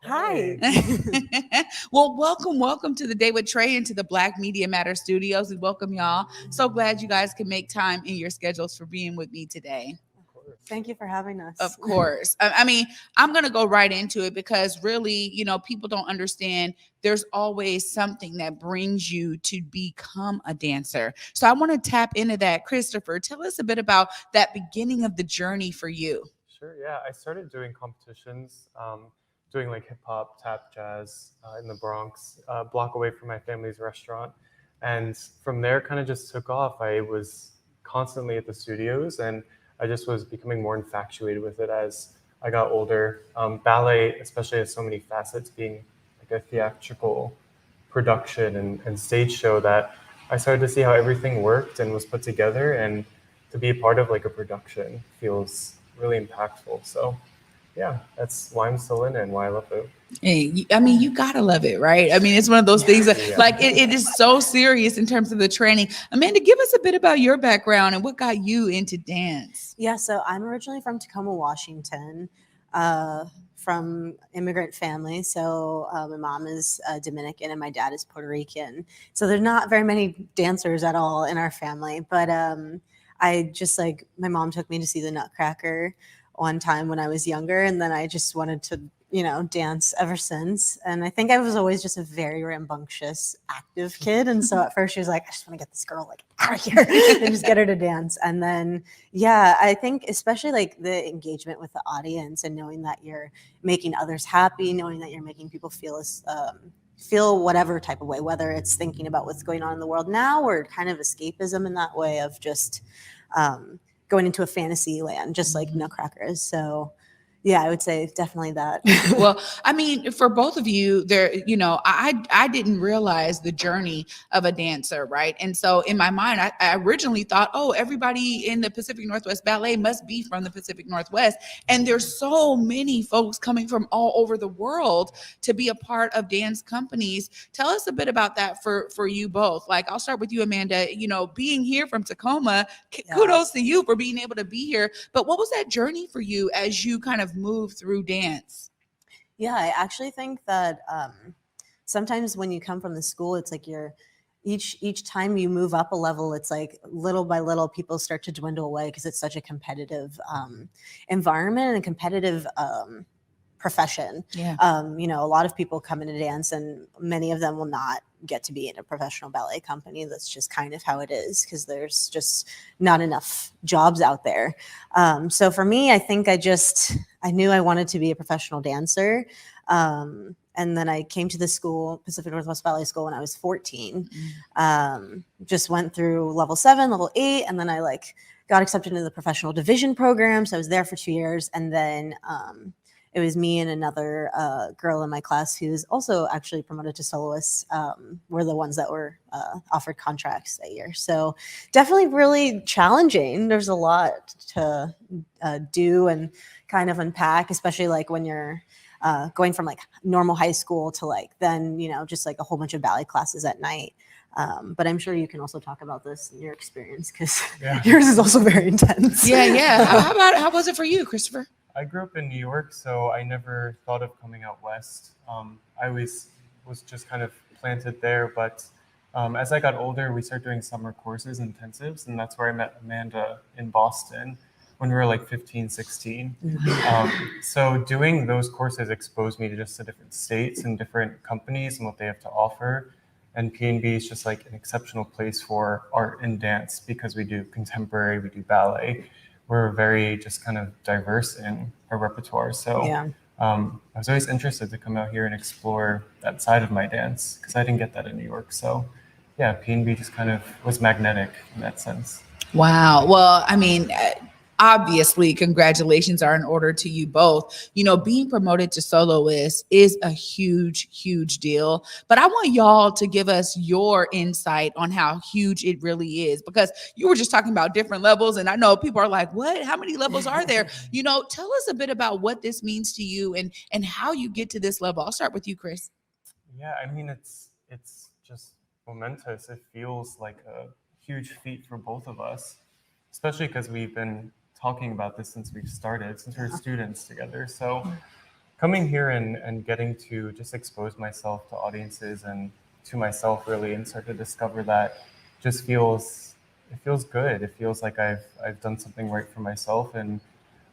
Hi. Well, welcome to the Day with Trae and to the Black Media Matter Studios. We welcome y'all. So glad you guys can make time in your schedules for being with me today. Thank you for having us. Of course. I mean, I'm going to go right into it because really, people don't understand there's always something that brings you to become a dancer. So I want to tap into that. Christopher, tell us a bit about that beginning of the journey for you. Sure, yeah. I started doing competitions, doing like hip hop, tap, jazz in the Bronx, a block away from my family's restaurant. And from there, kind of just took off. I was constantly at the studios and I just was becoming more infatuated with it as I got older. Ballet, especially, has so many facets, being like a theatrical production and stage show, that I started to see how everything worked and was put together. And to be a part of like a production feels really impactful. So yeah, that's why I'm still in it and why I love it. Hey, I mean, you gotta love it, right? I mean, it's one of those things that, Yeah. like, it is so serious in terms of the training. Amanda, give us a bit about your background and what got you into dance. Yeah, so I'm originally from Tacoma, Washington, from immigrant family. So my mom is Dominican and my dad is Puerto Rican. So there's not very many dancers at all in our family. But I just like, my mom took me to see the Nutcracker one time when I was younger, and then I just wanted to dance ever since. And I think I was always just a very rambunctious, active kid. And so at first she was like, I just want to get this girl like out of here and just get her to dance. And then, yeah, I think especially like the engagement with the audience and knowing that you're making others happy, knowing that you're making people feel whatever type of way, whether it's thinking about what's going on in the world now or kind of escapism in that way of just going into a fantasy land, just like Nutcracker is. So yeah, I would say definitely that. Well, I mean, for both of you, I didn't realize the journey of a dancer, right? And so in my mind, I originally thought, oh, everybody in the Pacific Northwest Ballet must be from the Pacific Northwest. And there's so many folks coming from all over the world to be a part of dance companies. Tell us a bit about that for you both. Like, I'll start with you, Amanda. Being here from Tacoma, kudos to you for being able to be here. But what was that journey for you as you kind of move through dance? Yeah, I actually think that sometimes when you come from the school, it's like each time you move up a level, it's like little by little people start to dwindle away because it's such a competitive environment and a competitive profession. Yeah. A lot of people come into dance and many of them will not get to be in a professional ballet company. That's just kind of how it is because there's just not enough jobs out there. So for me, I think I knew I wanted to be a professional dancer. And then I came to the school, Pacific Northwest Ballet School, when I was 14. Just went through level 7, level 8, and then I got accepted into the professional division program. So I was there for 2 years, and then it was me and another girl in my class who was also actually promoted to soloist. Were the ones that were offered contracts that year. So definitely really challenging. There's a lot to do and kind of unpack, especially like when you're going from like normal high school to like then, just like a whole bunch of ballet classes at night. But I'm sure you can also talk about this in your experience because yours is also very intense. Yeah. How was it for you, Christopher? I grew up in New York, so I never thought of coming out west. I always was just kind of planted there, but as I got older, we started doing summer courses, intensives, and that's where I met Amanda in Boston when we were like 15, 16. So doing those courses exposed me to just the different states and different companies and what they have to offer. And PNB is just like an exceptional place for art and dance because we do contemporary, we do ballet. We're very just kind of diverse in our repertoire. So I was always interested to come out here and explore that side of my dance because I didn't get that in New York. So yeah, PNB just kind of was magnetic in that sense. Wow. Well, I mean, obviously, congratulations are in order to you both. Being promoted to soloist is a huge, huge deal. But I want y'all to give us your insight on how huge it really is, because you were just talking about different levels. And I know people are like, what? How many levels are there? Tell us a bit about what this means to you and how you get to this level. I'll start with you, Chris. Yeah, I mean, it's just momentous. It feels like a huge feat for both of us, especially because we've been talking about this since we've started, since we're students together. So coming here and getting to just expose myself to audiences and to myself really, and start to discover that just it feels good. It feels like I've done something right for myself and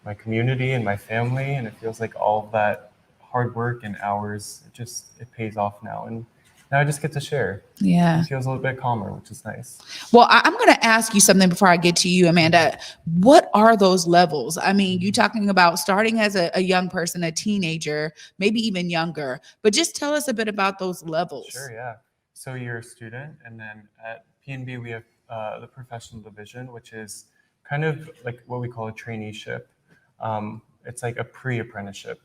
my community and my family, and it feels like all of that hard work and hours, it pays off now. And now I just get to share. Yeah. It feels a little bit calmer, which is nice. Well, I'm going to ask you something before I get to you, Amanda. What are those levels? I mean, you talking about starting as a young person, a teenager, maybe even younger, but just tell us a bit about those levels. Sure, yeah. So you're a student, and then at PNB, we have the professional division, which is kind of like what we call a traineeship. It's like a pre-apprenticeship.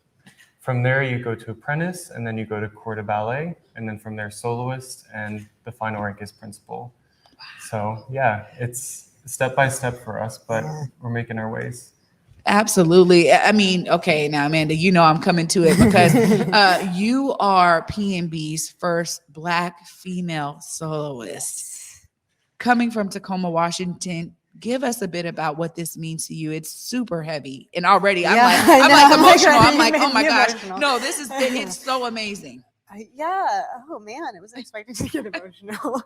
From there, you go to apprentice, and then you go to corps de ballet, and then from there, soloist, and the final rank is principal. Wow. So yeah, it's step by step for us, but we're making our ways. Absolutely. I mean, okay, now Amanda, you know I'm coming to it because you are PNB's first Black female soloist. Yes. Coming from Tacoma, Washington. Give us a bit about what this means to you. It's super heavy, and already I'm like emotional. I'm like, oh my gosh, no, it's so amazing. Yeah. Oh man, I wasn't expecting to get emotional.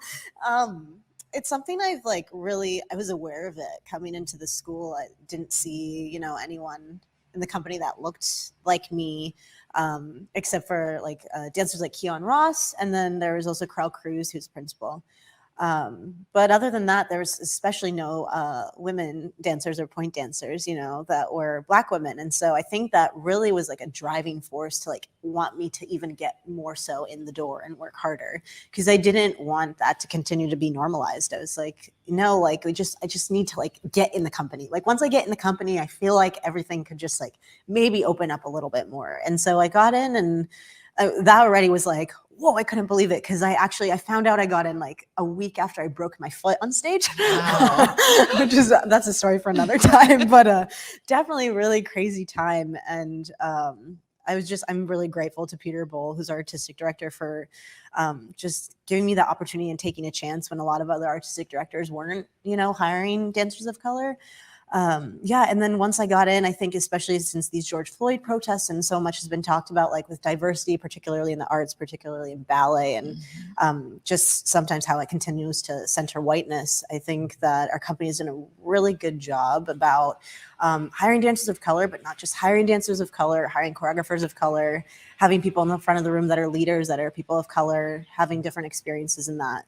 It's something I was aware of it coming into the school. I didn't see, anyone in the company that looked like me, except for dancers like Keon Ross. And then there was also Carl Cruz, who's principal. But other than that, there was especially no women dancers or point dancers, that were Black women. And so I think that really was like a driving force to want me to even get more so in the door and work harder, because I didn't want that to continue to be normalized. I was like, no, I just need to get in the company. Once I get in the company, I feel like everything could just maybe open up a little bit more. And so I got in, and that already was like, whoa, I couldn't believe it, because I found out I got in a week after I broke my foot on stage. Wow. That's a story for another time, but definitely really crazy time. And I'm really grateful to Peter Bull, who's our artistic director, for just giving me the opportunity and taking a chance when a lot of other artistic directors weren't, hiring dancers of color. And then once I got in, I think especially since these George Floyd protests and so much has been talked about, with diversity, particularly in the arts, particularly in ballet, and just sometimes how it continues to center whiteness, I think that our company has done a really good job about hiring dancers of color, but not just hiring dancers of color, hiring choreographers of color, having people in the front of the room that are leaders, that are people of color, having different experiences in that.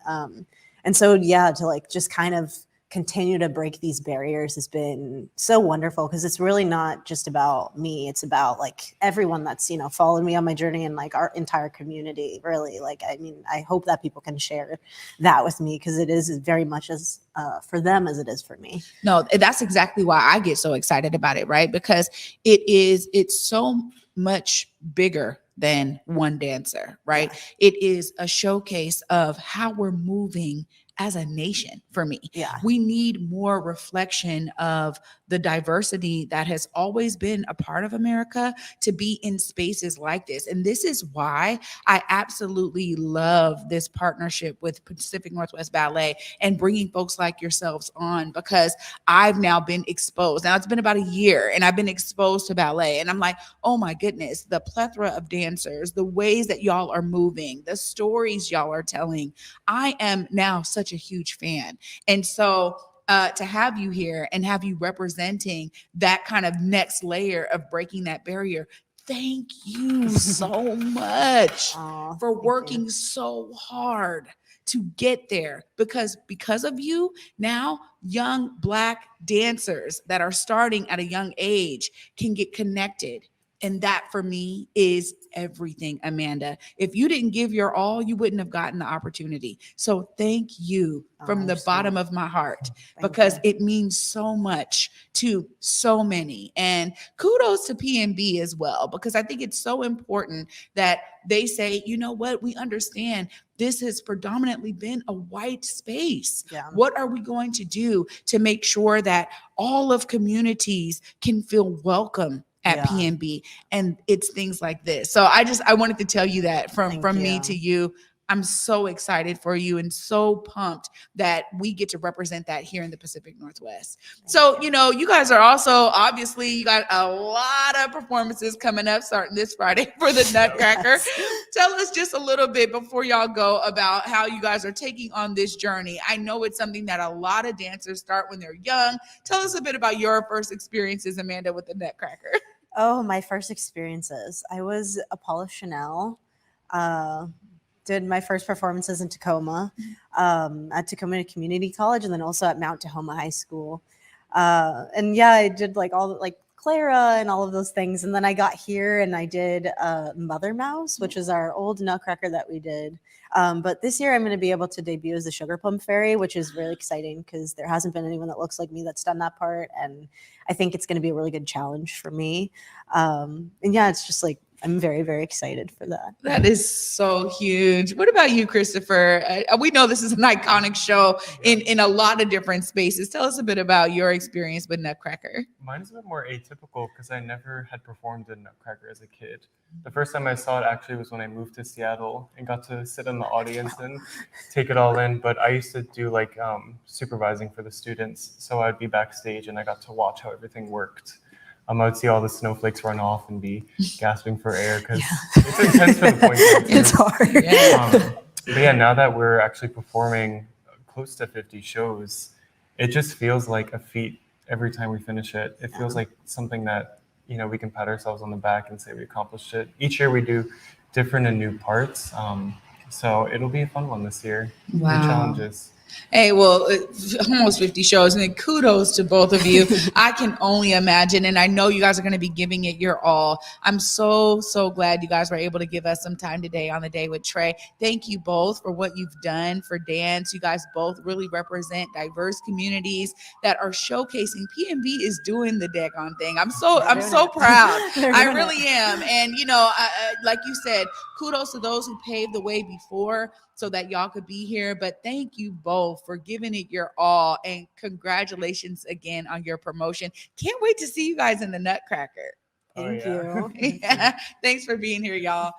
And so, yeah, to just kind of continue to break these barriers has been so wonderful, because it's really not just about me. It's about everyone that's, followed me on my journey, and our entire community, really. I hope that people can share that with me, because it is very much as for them as it is for me. No, that's exactly why I get so excited about it, right? Because it's so much bigger than one dancer, right? Yeah. It is a showcase of how we're moving as a nation. For me, we need more reflection of the diversity that has always been a part of America to be in spaces like this. And this is why I absolutely love this partnership with Pacific Northwest Ballet and bringing folks like yourselves on, because I've now been exposed. Now it's been about a year, and I've been exposed to ballet, and I'm like, oh my goodness, the plethora of dancers, the ways that y'all are moving, the stories y'all are telling. I am now such a huge fan. And so to have you here and have you representing that kind of next layer of breaking that barrier, thank you so much for working so hard to get there, because of you, now young Black dancers that are starting at a young age can get connected. And that for me is everything, Amanda. If you didn't give your all, you wouldn't have gotten the opportunity. So thank you from the bottom of my heart, because it means so much to so many. And kudos to PNB as well, because I think it's so important that they say, you know what, we understand this has predominantly been a white space. Yeah. What are we going to do to make sure that all of communities can feel welcome at PNB? And it's things like this. So I wanted to tell you that from me to you. I'm so excited for you and so pumped that we get to represent that here in the Pacific Northwest. So, you guys are also, obviously, you got a lot of performances coming up starting this Friday for the Nutcracker. Tell us just a little bit before y'all go about how you guys are taking on this journey. I know it's something that a lot of dancers start when they're young. Tell us a bit about your first experiences, Amanda, with the Nutcracker. Oh, my first experiences. I was Apollo Chanel. Did my first performances in Tacoma, at Tacoma Community College, and then also at Mount Tahoma High School. And yeah, I did like all like Clara and all of those things. And then I got here and I did Mother Mouse, which is our old Nutcracker that we did. But this year I'm going to be able to debut as the Sugar Plum Fairy, which is really exciting because there hasn't been anyone that looks like me that's done that part. And I think it's going to be a really good challenge for me. And yeah, it's just like, I'm very, very excited for that. That is so huge. What about you, Christopher? We know this is an iconic show in a lot of different spaces. Tell us a bit about your experience with Nutcracker. Mine's a bit more atypical because I never had performed in Nutcracker as a kid. The first time I saw it actually was when I moved to Seattle and got to sit in the audience and take it all in. But I used to do like supervising for the students. So I'd be backstage and I got to watch how everything worked. I would see all the snowflakes run off and be gasping for air because it's intense for the point. It's hard. But yeah, now that we're actually performing close to 50 shows, it just feels like a feat every time we finish it. It feels like something that, we can pat ourselves on the back and say we accomplished it. Each year we do different and new parts. So it'll be a fun one this year. Wow. New challenges. Hey, well, almost 50 shows, and kudos to both of you. I can only imagine, and I know you guys are going to be giving it your all. I'm so, so glad you guys were able to give us some time today on the Day with Trae. Thank you both for what you've done for dance. You guys both really represent diverse communities that are showcasing. PNB is doing the daggone thing. I'm so proud. I really am. And, like you said, kudos to those who paved the way before so that y'all could be here. But thank you both for giving it your all. And congratulations again on your promotion. Can't wait to see you guys in the Nutcracker. Thank you. Yeah. Thanks for being here, y'all.